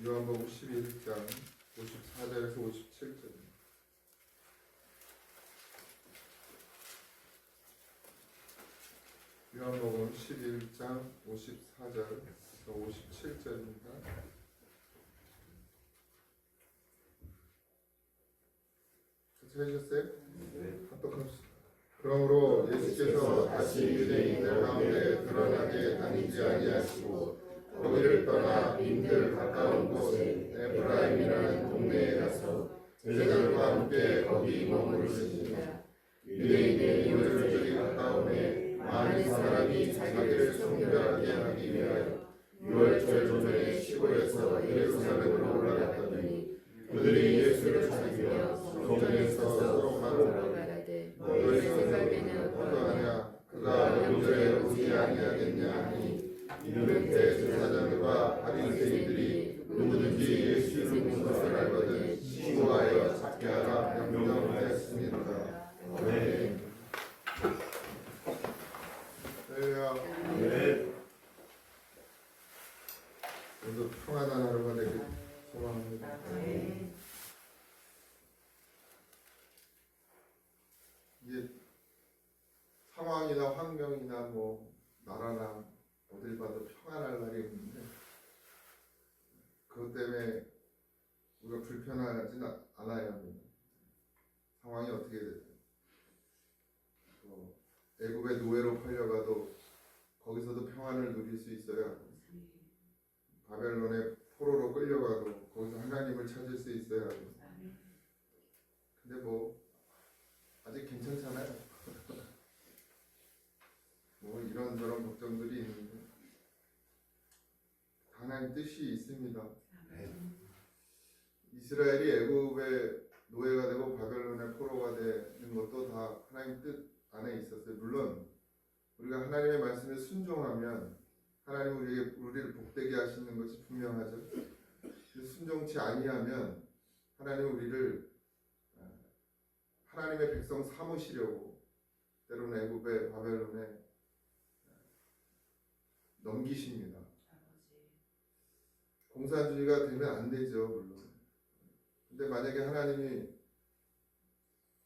요한복음 11장 54절에서 57절입니다. 요한복음 11장 54절에서 57절입니다. 찾으셨어요? 네. 합독합시다. 그러므로 예수께서 다시 유대인들 가운데 드러나게 다니지 아니하시고 거기를 떠나 인들 가까운 곳에 에프라임이라는 동네에 가서 제자들과 함께 거기 머무르시니라. 유대인의 유월절이 가까우매 많은 사람이 자기를 성결하게 하기 위하여 유월절 전에 시골에서 예루살렘으로 올라갔더니 그들이 예수를 찾으며 성전에서 서로 말하되 너희 생각에는 어떠하냐? 그가 명절에 오지 아니하겠냐 하니 이는 대제사장들과 바리새인들이 누구든지 예수 이름인 것을 알거든 신고하여 잡게 하라 명령하였습니다. 네. 네. 오늘도 평안한 하루가 되길 소망합니다. 이게 상황이나 환경이나 뭐 나라나 어딜 봐도 평안할 날이 없는데 그것 때문에 우리가 불편하진 않아야 합니다. 상황이 어떻게 되든 애굽의 노예로 팔려가도 거기서도 평안을 누릴 수 있어야 하고 바벨론의 포로로 끌려가도 거기서 하나님을 찾을 수 있어야 하고 근데 뭐 아직 괜찮잖아요. 뭐 이런저런 걱정들이 있는데 하나님 뜻이 있습니다. 이스라엘이 애굽의 노예가 되고 바벨론의 포로가 되는 것도 다 하나님 뜻 안에 있었어요. 물론 우리가 하나님의 말씀에 순종하면 하나님 우리를 복되게 하시는 것이 분명하죠. 순종치 아니하면 하나님 우리를 하나님의 백성 삼으시려고 때로는 애굽의 바벨론에 넘기십니다. 공산주의가 되면 안 되죠, 물론. 근데 만약에 하나님이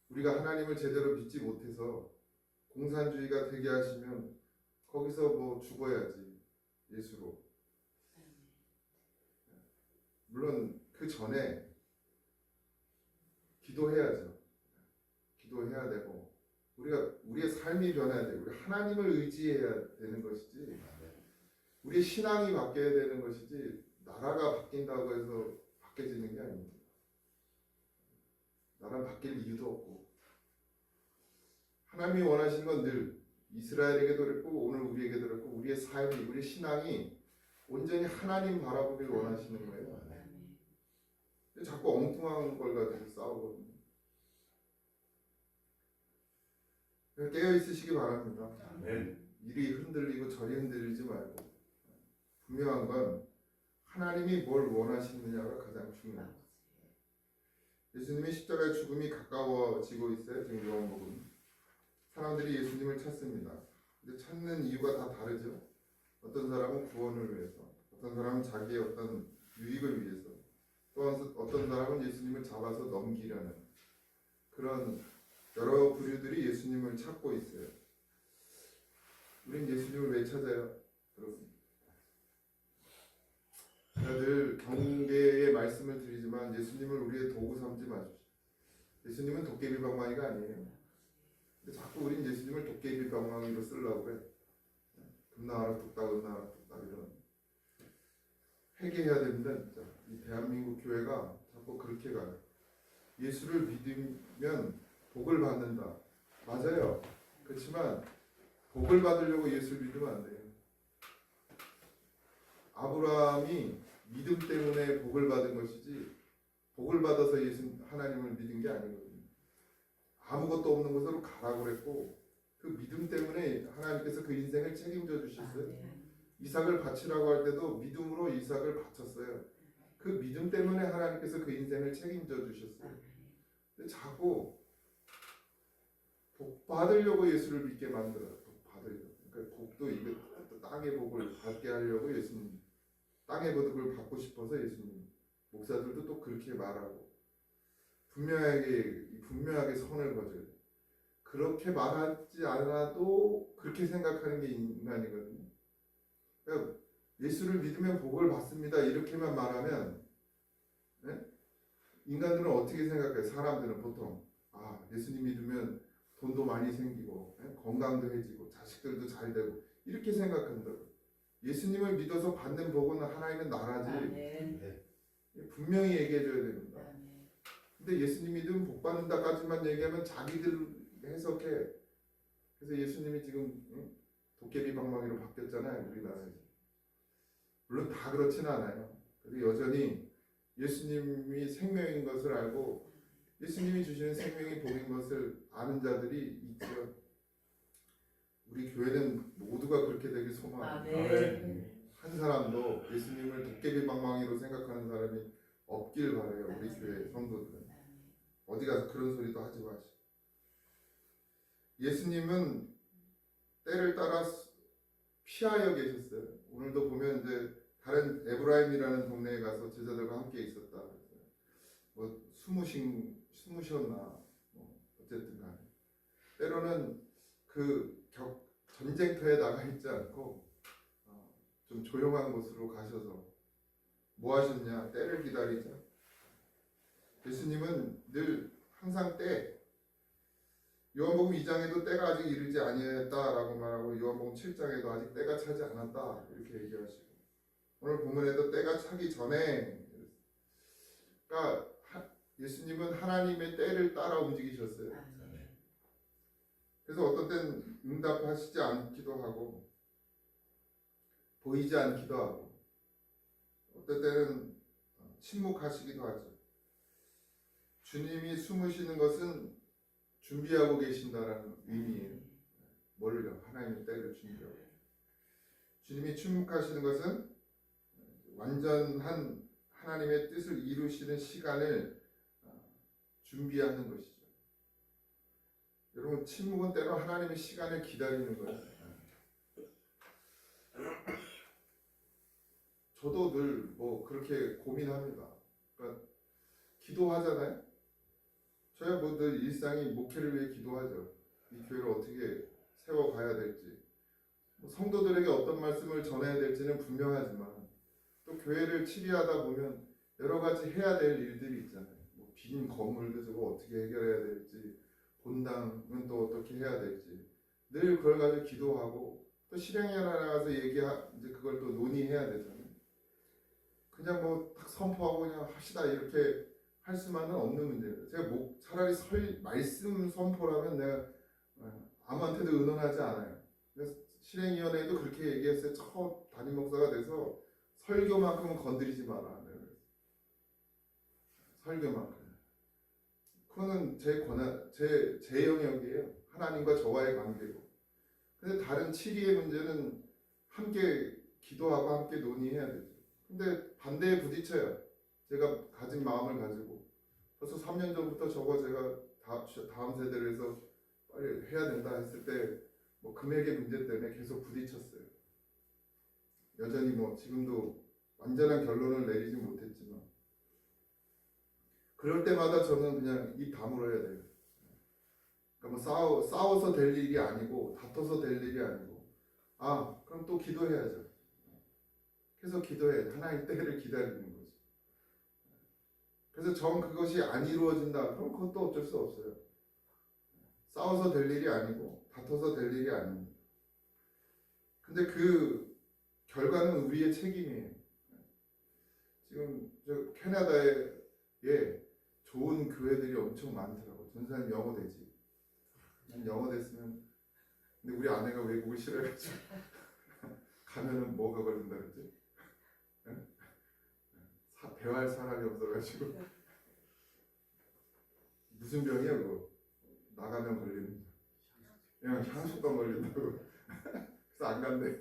우리가 하나님을 제대로 믿지 못해서 공산주의가 되게 하시면 거기서 뭐 죽어야지, 예수로. 물론 그 전에 기도해야죠. 기도해야 되고 우리의 삶이 변해야 돼요. 우리 하나님을 의지해야 되는 것이지 우리의 신앙이 바뀌어야 되는 것이지 나라가 바뀐다고 해서 바뀌어지는 게 아닙니다. 나라는 바뀔 이유도 없고 하나님이 원하시는 건 늘 이스라엘에게도 그랬고 오늘 우리에게도 그랬고 우리의 삶이 우리의 신앙이 온전히 하나님 바라보길 원하시는 거예요. 자꾸 엉뚱한 걸 가지고 싸우거든요. 깨어 있으시기 바랍니다. 이리 흔들리고 저리 흔들리지 말고 분명한 건 하나님이 뭘 원하시느냐가 가장 중요해요. 예수님의 십자가의 죽음이 가까워지고 있어요. 지금 요한복음 사람들이 예수님을 찾습니다. 근데 찾는 이유가 다 다르죠. 어떤 사람은 구원을 위해서, 어떤 사람은 자기의 어떤 유익을 위해서, 또 어떤 사람은 예수님을 잡아서 넘기려는 그런 여러 부류들이 예수님을 찾고 있어요. 우린 예수님을 왜 찾아요? 여러분, 제가 늘 경계의 말씀을 드리지만 예수님을 우리의 도구 삼지 마십시오. 예수님은 도깨비방망이가 아니에요. 근데 자꾸 우린 예수님을 도깨비방망이로 쓰려고 그래. 금나와라 뚝딱 은나와라 뚝딱 이런. 회개해야 됩니다. 진짜. 이 대한민국 교회가 자꾸 그렇게 가요. 예수를 믿으면 복을 받는다. 맞아요. 그렇지만 복을 받으려고 예수를 믿으면 안 돼요. 아브라함이 믿음 때문에 복을 받은 것이지 복을 받아서 하나님을 믿은 게 아니거든요. 아무것도 없는 곳으로 가라고 그랬고 그 믿음 때문에 하나님께서 그 인생을 책임져 주셨어요. 이삭을 바치라고 할 때도 믿음으로 이삭을 바쳤어요. 그 믿음 때문에 하나님께서 그 인생을 책임져 주셨어요. 근데 자꾸 복 받으려고 예수를 믿게 만들어요. 복 받으려고. 그러니까 복도 이게 땅의 복을 받게 하려고 예수님 땅의 거듭을 받고 싶어서 예수님 목사들도 또 그렇게 말하고 분명하게 선을 거져요. 그렇게 말하지 않아도 그렇게 생각하는 게 인간이거든요. 그러니까 예수를 믿으면 복을 받습니다 이렇게만 말하면 네? 인간들은 어떻게 생각해요? 사람들은 보통 예수님 믿으면 돈도 많이 생기고 건강도 해지고 자식들도 잘 되고 이렇게 생각한다고. 예수님을 믿어서 받는 복은 하나님의 나라지. 네. 분명히 얘기해줘야 됩니다. 근데 예수님 믿으면 복 받는다까지만 얘기하면 자기들 해석해. 그래서 예수님이 지금 도깨비 방망이로 바뀌었잖아요 우리나라에서. 물론 다 그렇지는 않아요. 그래서 여전히 예수님이 생명인 것을 알고 예수님이 주시는 생명이 복인 것을 아는 자들이 있죠. 우리 교회는 모두가 그렇게 되길 소망합니다. 한 사람도 예수님을 도깨비 방망이로 생각하는 사람이 없길 바라요. 우리 교회 성도들은. 어디 가서 그런 소리도 하지 마시고. 예수님은 때를 따라 피하여 계셨어요. 오늘도 보면 이제 다른 에브라임이라는 동네에 가서 제자들과 함께 있었다. 뭐 숨으셨나 어쨌든 간에 때로는 그 전쟁터에 나가 있지 않고 좀 조용한 곳으로 가셔서 뭐 하셨냐? 때를 기다리자. 예수님은 늘 항상 요한복음 2장에도 때가 아직 이르지 아니했다라고 말하고 요한복음 7장에도 아직 때가 차지 않았다 이렇게 얘기하시고 오늘 본문에도 때가 차기 전에 그러니까 예수님은 하나님의 때를 따라 움직이셨어요. 그래서 어떤 때는 응답하시지 않기도 하고 보이지 않기도 하고 어떤 때는 침묵하시기도 하죠. 주님이 숨으시는 것은 준비하고 계신다라는 의미예요. 뭘요? 하나님의 때를 준비하고. 주님이 침묵하시는 것은 완전한 하나님의 뜻을 이루시는 시간을 준비하는 것이죠. 여러분 침묵은 때로 하나님의 시간을 기다리는 거예요. 저도 늘 뭐 그렇게 고민합니다. 그러니까 기도하잖아요. 저야 뭐 늘 일상이 목회를 위해 기도하죠. 이 교회를 어떻게 세워가야 될지, 뭐 성도들에게 어떤 말씀을 전해야 될지는 분명하지만 또 교회를 치리하다 보면 여러 가지 해야 될 일들이 있잖아요. 뭐 빈 건물도 저거 어떻게 해결해야 될지, 본당은 또 어떻게 해야 될지 늘 그걸 가지고 기도하고 또 실행에 나가서 이제 그걸 또 논의해야 되잖아요. 그냥 뭐 딱 선포하고 그냥 합시다 이렇게 할 수만은 없는 문제예요. 제가 차라리 말씀 선포라면 내가 아무한테도 의논하지 않아요. 그래서 실행위원회에도 그렇게 얘기했어요. 처음 담임 목사가 돼서 설교만큼은 건드리지 마라. 설교만큼. 그거는 제 권한, 제 영역이에요. 하나님과 저와의 관계고. 근데 다른 치리의 문제는 함께 기도하고 함께 논의해야 되죠. 근데 반대에 부딪혀요. 제가 가진 마음을 가지고 벌써 3년 전부터 저거 제가 다음 세대를 해서 빨리 해야 된다 했을 때 뭐 금액의 문제 때문에 계속 부딪혔어요. 여전히 뭐 지금도 완전한 결론을 내리지 못했지만 그럴 때마다 저는 그냥 입 다물어야 돼요. 그러니까 뭐 싸워서 될 일이 아니고 다퉈서 될 일이 아니고 그럼 또 기도해야죠. 계속 기도해. 하나님 때를 기다리는 거죠. 그래서 그것이 안 이루어진다. 그럼 그것도 어쩔 수 없어요. 싸워서 될 일이 아니고 다퉈서 될 일이 아닙니다. 근데 그 결과는 우리의 책임이에요. 지금 저 캐나다에 좋은 교회들이 엄청 많더라고요. 전사님 영어 되지? 난 영어 됐으면 근데 우리 아내가 외국을 싫어해가지고 가면은 뭐가 걸린다 그랬지? 대화할 사람이 없어가지고 무슨 병이야 그거? 나가면 걸리는 그냥 향수병 걸린다고 그래서 안 간대.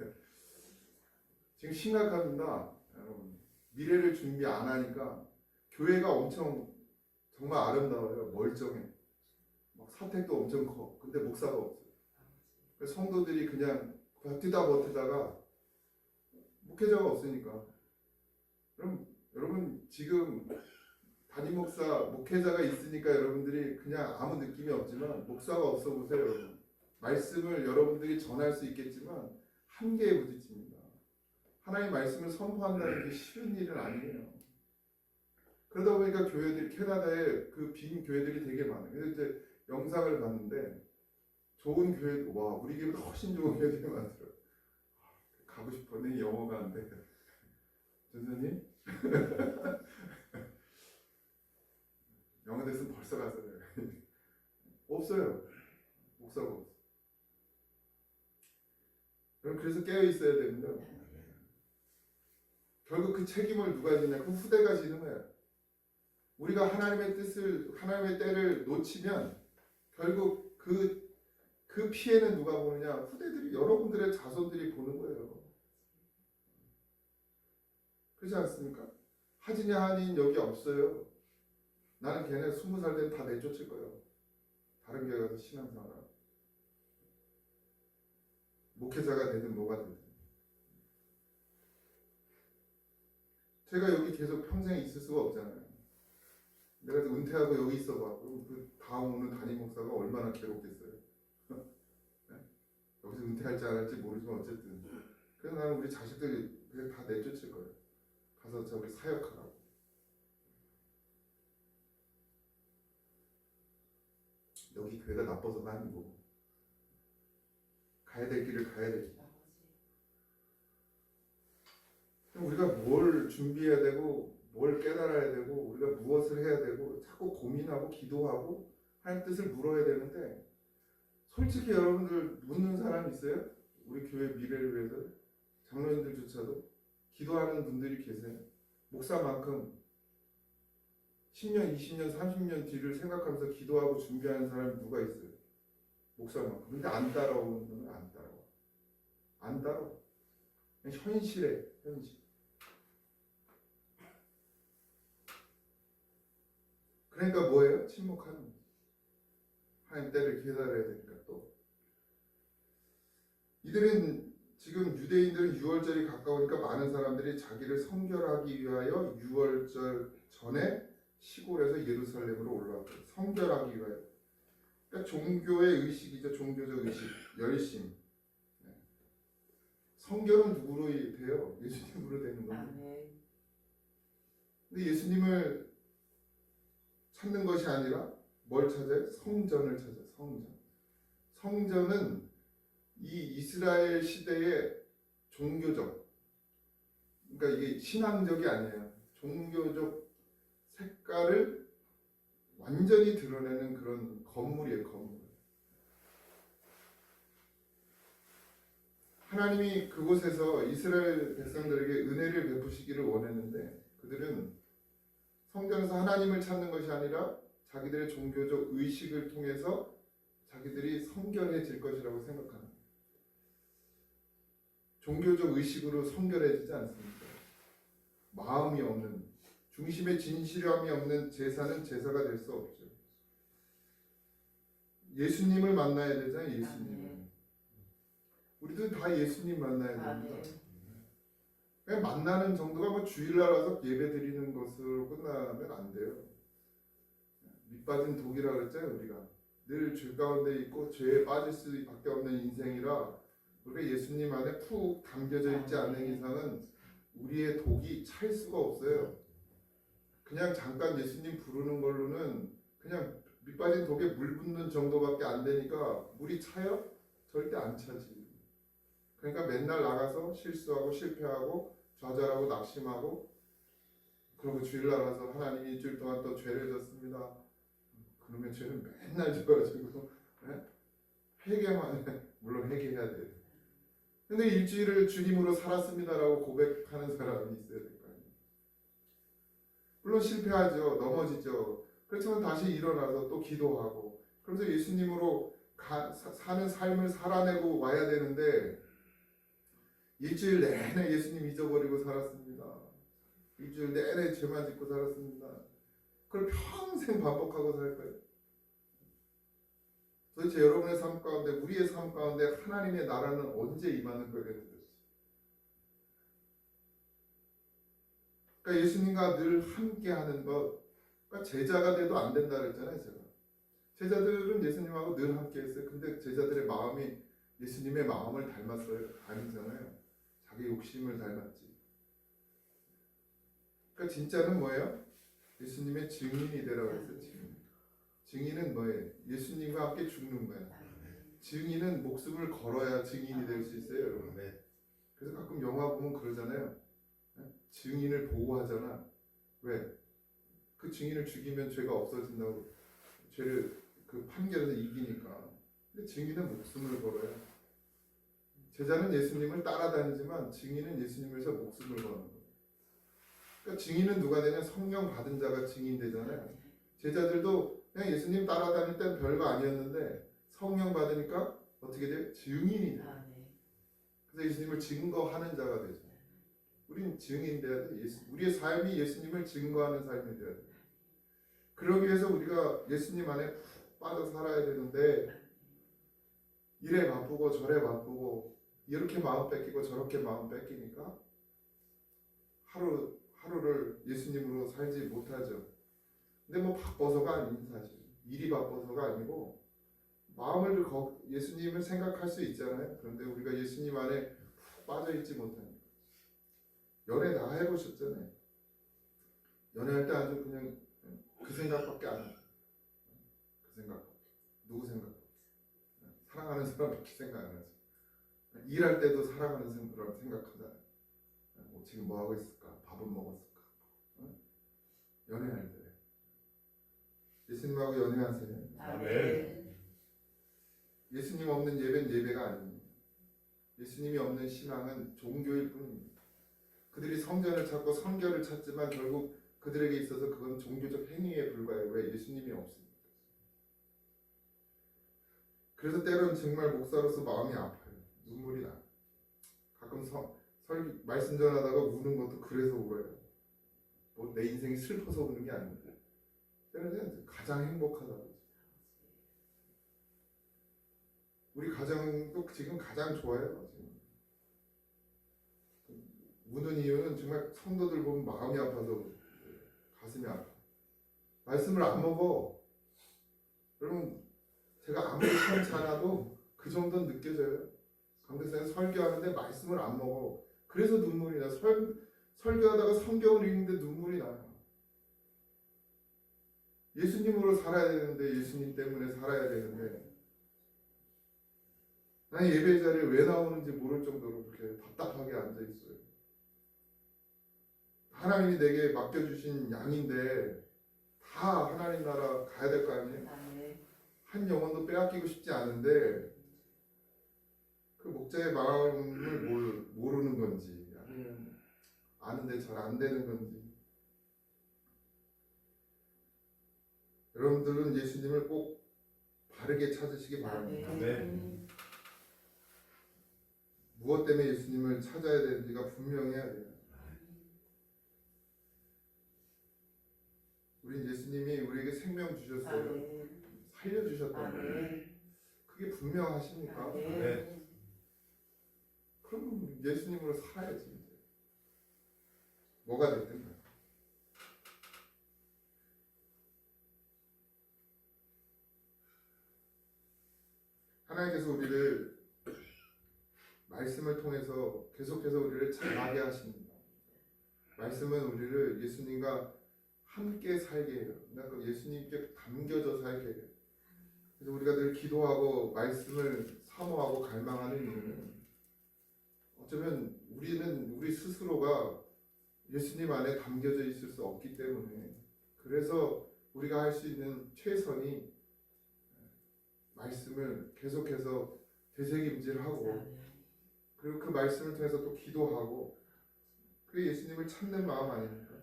지금 심각합니다 여러분. 미래를 준비 안 하니까 교회가 엄청 정말 아름다워요. 멀쩡해. 막 사택도 엄청 커. 근데 목사가 없어요. 그래서 성도들이 그냥 버티다가 목회자가 없으니까 그럼 여러분 지금 담임 목사, 목회자가 있으니까 여러분들이 그냥 아무 느낌이 없지만 목사가 없어 보세요. 여러분. 말씀을 여러분들이 전할 수 있겠지만 한계에 부딪힙니다. 하나님의 말씀을 선포한다는 게 쉬운 일은 아니에요. 그러다 보니까 교회들이 캐나다에 그 빈 교회들이 되게 많아요. 그래서 이제 영상을 봤는데 좋은 교회, 와 우리 교회보다 훨씬 좋은 교회들이 많더라고요. 가고 싶었는데 영어가 안 돼. 선생님? 영어 됐으면 벌써 갔어요. 없어요. 목사가 없어. 그래서 깨어 있어야 됩니다. 결국 그 책임을 누가 지냐? 그 후대가 지는 거야. 우리가 하나님의 뜻을, 하나님의 때를 놓치면 결국 그 피해는 누가 보느냐? 후대들이, 여러분들의 자손들이 보는 거예요. 그렇지 않습니까? 하진이 한인 여기 없어요. 나는 걔네 20살 되면 다 내쫓을 거예요. 다른 교회 가서 신앙생활. 목회자가 되든 뭐가 되든. 제가 여기 계속 평생 있을 수가 없잖아요. 내가 은퇴하고 여기 있어봐. 그럼 그 다음 오는 담임 목사가 얼마나 괴롭겠어요. 네? 여기서 은퇴할지 안 할지 모르지만 어쨌든. 그래서 나는 우리 자식들 그냥 다 내쫓을 거예요. 가서 저기 사역하라고. 여기 교회가 나빠서가 아니고 가야 될 길을 가야 되지. 우리가 뭘 준비해야 되고 뭘 깨달아야 되고 우리가 무엇을 해야 되고 자꾸 고민하고 기도하고 하나님 뜻을 물어야 되는데 솔직히 여러분들 묻는 사람 있어요? 우리 교회 미래를 위해서 장로님들조차도 기도하는 분들이 계세요? 목사만큼 10년, 20년, 30년 뒤를 생각하면서 기도하고 준비하는 사람이 누가 있어요? 목사만큼. 근데 안 따라오는 분은 안 따라와. 안 따라와. 현실에 현실. 그러니까 뭐예요? 침묵하는 거예요. 하나님 때를 기다려야 되니까 또. 이들은 지금 유대인들은 유월절이 가까우니까 많은 사람들이 자기를 성결하기 위하여 유월절 전에 시골에서 예루살렘으로 올라왔어요. 성결하기 위하여. 그러니까 종교의 의식이죠. 종교적 의식, 열심. 성결은 누구로 돼요? 예수님으로 되는 거예요. 근데 예수님을 찾는 것이 아니라 뭘 찾아요? 성전을 찾아요. 성전. 성전은 이 이스라엘 시대의 종교적, 그러니까 이게 신앙적이 아니에요. 종교적 색깔을 완전히 드러내는 그런 건물이에요. 건물. 하나님이 그곳에서 이스라엘 백성들에게 은혜를 베푸시기를 원했는데 그들은 성전에서 하나님을 찾는 것이 아니라 자기들의 종교적 의식을 통해서 자기들이 성결해질 것이라고 생각하는 거예요. 종교적 의식으로 성결해지지 않습니다. 마음이 없는, 중심에 진실함이 없는 제사는 제사가 될 수 없죠. 예수님을 만나야 되잖아요. 예수님을. 우리도 다 예수님 만나야 됩니다. 그냥 만나는 정도가 뭐 주일날 와서 예배 드리는 것으로 끝나면 안 돼요. 밑빠진 독이라 그랬잖아요. 우리가 늘 죄 가운데 있고 죄에 빠질 수밖에 없는 인생이라 우리가 예수님 안에 푹 담겨져 있지 않는 이상은 우리의 독이 찰 수가 없어요. 그냥 잠깐 예수님 부르는 걸로는 그냥 밑빠진 독에 물 붓는 정도밖에 안 되니까 물이 차요? 절대 안 차지. 그러니까 맨날 나가서 실수하고 실패하고 좌절하고 낙심하고 그리고 주일날 와서 하나님 일주일 동안 또 죄를 졌습니다. 그러면 죄는 맨날 져가지고 회개만 해. 물론 회개해야 돼요. 근데 일주일을 주님으로 살았습니다라고 고백하는 사람이 있어야 될 거 아니에요. 물론 실패하죠. 넘어지죠. 그렇지만 다시 일어나서 또 기도하고 그러면서 예수님으로 사는 삶을 살아내고 와야 되는데 일주일 내내 예수님 잊어버리고 살았습니다. 일주일 내내 죄만 짓고 살았습니다. 그걸 평생 반복하고 살 거예요. 도대체 여러분의 삶 가운데, 우리의 삶 가운데 하나님의 나라는 언제 임하는 거겠어요? 그러니까 예수님과 늘 함께하는 것. 그러니까 제자가 돼도 안 된다 그랬잖아요. 제가. 제자들은 예수님하고 늘 함께했어요. 근데 제자들의 마음이 예수님의 마음을 닮았어요? 아니잖아요. 자기 욕심을 닮았지. 그러니까 진짜는 뭐예요? 예수님의 증인이 되라고 했어요. 증인은 뭐예요? 예수님과 함께 죽는 거예요. 증인은 목숨을 걸어야 증인이 될 수 있어요, 여러분. 그래서 가끔 영화 보면 그러잖아요. 증인을 보호하잖아. 왜? 그 증인을 죽이면 죄가 없어진다고. 죄를 그 판결에서 이기니까. 근데 증인은 목숨을 걸어요. 제자는 예수님을 따라다니지만 증인은 예수님을 위해서 목숨을 거는 거예요. 그러니까 증인은 누가 되냐? 성령 받은 자가 증인 되잖아요. 제자들도 그냥 예수님 따라다닐 땐 별거 아니었는데 성령 받으니까 어떻게 돼요? 증인이 돼요. 그래서 예수님을 증거하는 자가 되죠. 우린 증인 돼야 돼. 우리의 삶이 예수님을 증거하는 삶이 돼야 돼. 그러기 위해서 우리가 예수님 안에 푹 빠져 살아야 되는데 이래 바쁘고 저래 바쁘고 이렇게 마음 뺏기고 저렇게 마음 뺏기니까 하루를 예수님으로 살지 못하죠. 근데 뭐 바빠서가 아닌 사실. 일이 바빠서가 아니고 마음을 예수님을 생각할 수 있잖아요. 그런데 우리가 예수님 안에 푹 빠져 있지 못하니까. 연애 다 해보셨잖아요. 연애할 때 아주 그냥 그 생각밖에 안 해요. 그 생각밖에. 누구 생각? 사랑하는 사람밖에 생각 안 하지. 일할 때도 사랑하는 사람 생각하잖아요. 지금 뭐 하고 있을까? 밥은 먹었을까? 연애할 때 예수님하고 연애하세요. 아멘. 예수님 없는 예배는 예배가 아닙니다. 예수님이 없는 신앙은 종교일 뿐입니다. 그들이 성전을 찾고 성결을 찾지만 결국 그들에게 있어서 그건 종교적 행위에 불과해요. 왜? 예수님이 없습니다. 그래서 때로는 정말 목사로서 마음이 아파요. 눈물이 나요. 가끔 말씀 전하다가 우는 것도 그래서 울어요. 뭐 내 인생이 슬퍼서 우는 게 아닙니다. 때로는 가장 행복하다고. 우리 가정도 지금 가장 좋아요. 지금. 우는 이유는 정말 성도들 보면 마음이 아파서 가슴이 아파. 말씀을 안 먹어. 여러분 제가 아무리 참지 않아도 그 정도는 느껴져요. 강대상에 설교하는데 말씀을 안 먹어. 그래서 눈물이 나. 설교하다가 성경을 읽는데 눈물이 나요. 예수님으로 살아야 되는데 예수님 때문에 살아야 되는데 난 예배 자리에 왜 나오는지 모를 정도로 그렇게 답답하게 앉아 있어요. 하나님이 내게 맡겨주신 양인데 다 하나님 나라 가야 될 거 아니에요? 한 영혼도 빼앗기고 싶지 않은데 그 목자의 마음을 모르는 건지 아니면 아는데 잘 안 되는 건지. 여러분들은 예수님을 꼭 바르게 찾으시기 바랍니다. 무엇 때문에 예수님을 찾아야 되는지가 분명해야 돼요. 우린 예수님이 우리에게 생명 주셨어요. 살려주셨단 말이에요. 그게 분명하십니까? 그럼 예수님으로 살아야지. 이제. 뭐가 됐든 간에. 하나님께서 우리를 말씀을 통해서 계속해서 우리를 자라게 하십니다. 말씀은 우리를 예수님과 함께 살게 해요. 그러니까 예수님께 담겨져 살게 해요. 그래서 우리가 늘 기도하고 말씀을 사모하고 갈망하는 이유는 어쩌면 우리 스스로가 예수님 안에 담겨져 있을 수 없기 때문에 그래서 우리가 할 수 있는 최선이 말씀을 계속해서 되새김질하고 그리고 그 말씀을 통해서 또 기도하고 그게 예수님을 찾는 마음 아닙니까?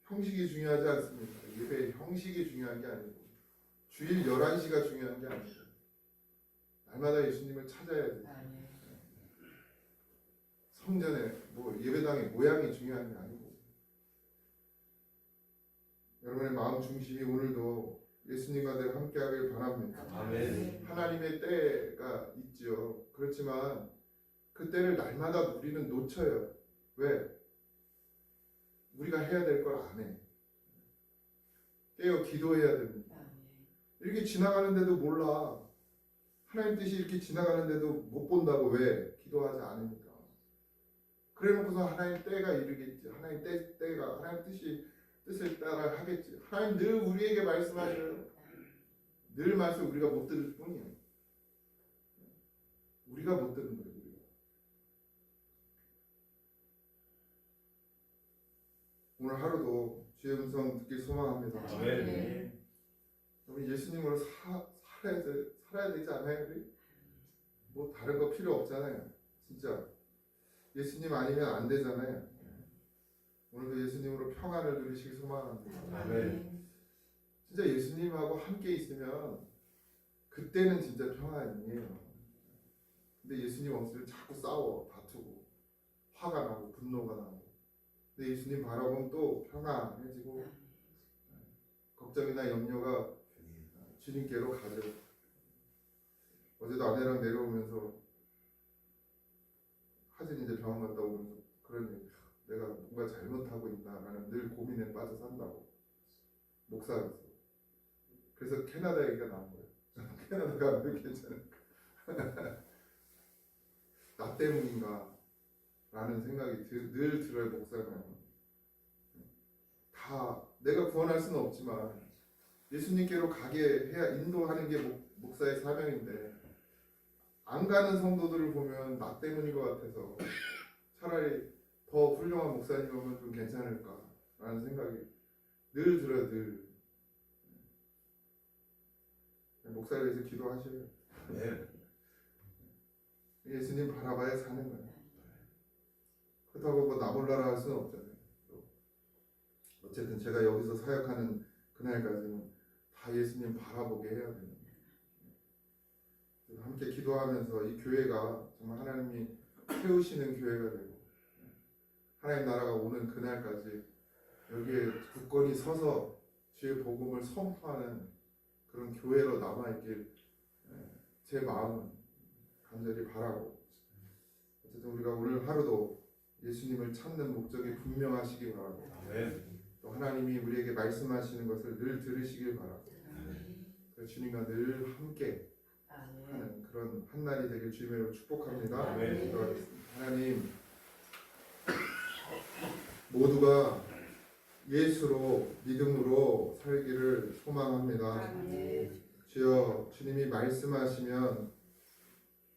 형식이 중요하지 않습니다. 예배 형식이 중요한 게 아니고 주일 11시가 중요한 게 아니고 날마다 예수님을 찾아야 돼요. 성전에 뭐 예배당의 모양이 중요한 게 아니고 여러분의 마음 중심이 오늘도 예수님과 늘 함께하길 바랍니다. 아멘. 하나님의 때가 있죠. 그렇지만 그 때를 날마다 우리는 놓쳐요. 왜? 우리가 해야 될 걸 안 해. 깨어 기도해야 됩니다. 이렇게 지나가는데도 몰라. 하나님 뜻이 이렇게 지나가는데도 못 본다고. 왜? 기도하지 않으니까. 그래놓고서 하나님 때가 이르겠지. 하나님 때가 하나님 뜻을 따라 하겠지. 하나님 늘 우리에게 말씀하셔요. 늘 말씀 우리가 못 들을 뿐이에요. 우리가 못 듣는 거예요. 우리가. 오늘 하루도 주의 음성 듣길 소망합니다. 아멘. 우리 예수님으로 살아야 되지 않아요? 우리? 뭐 다른 거 필요 없잖아요. 진짜 예수님 아니면 안 되잖아요. 오늘도 예수님으로 평안을 누리시길 소망합니다. 아멘. 진짜 예수님하고 함께 있으면 그때는 진짜 평안이에요. 근데 예수님 없으면 자꾸 싸워, 다투고, 화가 나고, 분노가 나고. 근데 예수님 바라보면 또 평안해지고, 걱정이나 염려가 주님께로 가죠. 어제도 아내랑 내려오면서 하진 이제 병원 갔다 오면서 그런 얘기, 내가 뭔가 잘못하고 있나라는 늘 고민에 빠져 산다고. 목사로서. 그래서 캐나다 얘기가 나온 거예요. 캐나다가 왜 괜찮을까? 나 때문인가? 라는 생각이 늘 들어요. 목사가. 다 내가 구원할 수는 없지만 예수님께로 가게 해야 인도하는 게 목사의 사명인데 안 가는 성도들을 보면 나 때문인 것 같아서 차라리 더 훌륭한 목사님 오면 좀 괜찮을까라는 생각이 늘 들어요. 늘. 목사에 대해서 기도하셔요. 네. 예수님 바라봐야 사는 거예요. 그렇다고 뭐 나 몰라라 할 수는 없잖아요. 어쨌든 제가 여기서 사역하는 그날까지는 다 예수님 바라보게 해야 됩니다. 함께 기도하면서 이 교회가 정말 하나님이 세우시는 교회가 되고 하나님 나라가 오는 그날까지 여기에 굳건히 서서 주의 복음을 선포하는 그런 교회로 남아있길 제 마음은 간절히 바라고, 어쨌든 우리가 오늘 하루도 예수님을 찾는 목적이 분명하시기 바라고, 또 하나님이 우리에게 말씀하시는 것을 늘 들으시길 바라고, 주님과 늘 함께 하는 그런 한 날이 되길 주님으로 축복합니다. 하나님, 모두가 예수로 믿음으로 살기를 소망합니다. 주여, 주님이 말씀하시면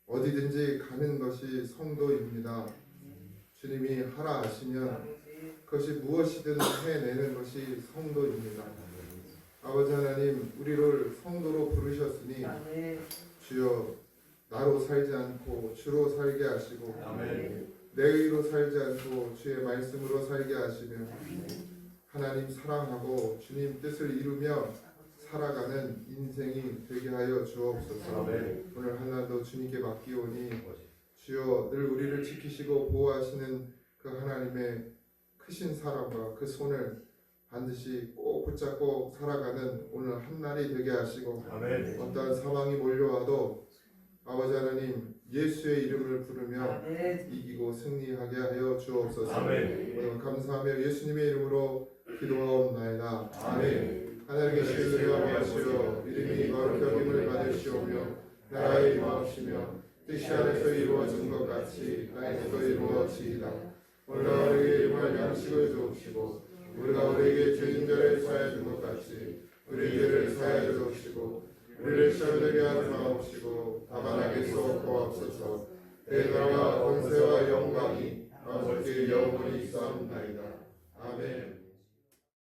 어디든지 가는 것이 성도입니다. 주님이 하라 하시면 그것이 무엇이든 해내는 것이 성도입니다. 아버지 하나님, 우리를 성도로 부르셨으니 주여, 나로 살지 않고 주로 살게 하시고 내 의로 살지 않고 주의 말씀으로 살게 하시며 하나님 사랑하고 주님 뜻을 이루며 살아가는 인생이 되게 하여 주옵소서. 오늘 하나도 주님께 맡기오니 주여, 늘 우리를 지키시고 보호하시는 그 하나님의 크신 사랑과 그 손을 반드시 꼭 붙잡고 살아가는 오늘 한 날이 되게 하시고, 어떠한 상황이 몰려와도 아버지 하나님 예수의 이름을 부르며 이기고 승리하게 하여 주옵소서. 오늘 감사하며 예수님의 이름으로 기도하옵나이다. 아멘. 하나님의 계시려 하시오. 이름이 거룩히 여김을 받으시오며 나라의 임하옵시며 뜻이 하늘에서 이루어진 것 같이 땅에서도 이루어지이다. 오늘 우리에게 일용할 양식을 주옵시고 우리가 우리에게 죄인 자를 사하여 준 것 같이 우리 죄를 사하여 주옵시고 우리를 시험에 들게 하지 마옵시고 다만 악에서 구하옵소서. 내 나라와 권세와 영광이 아버지 영원히 있사옵나이다.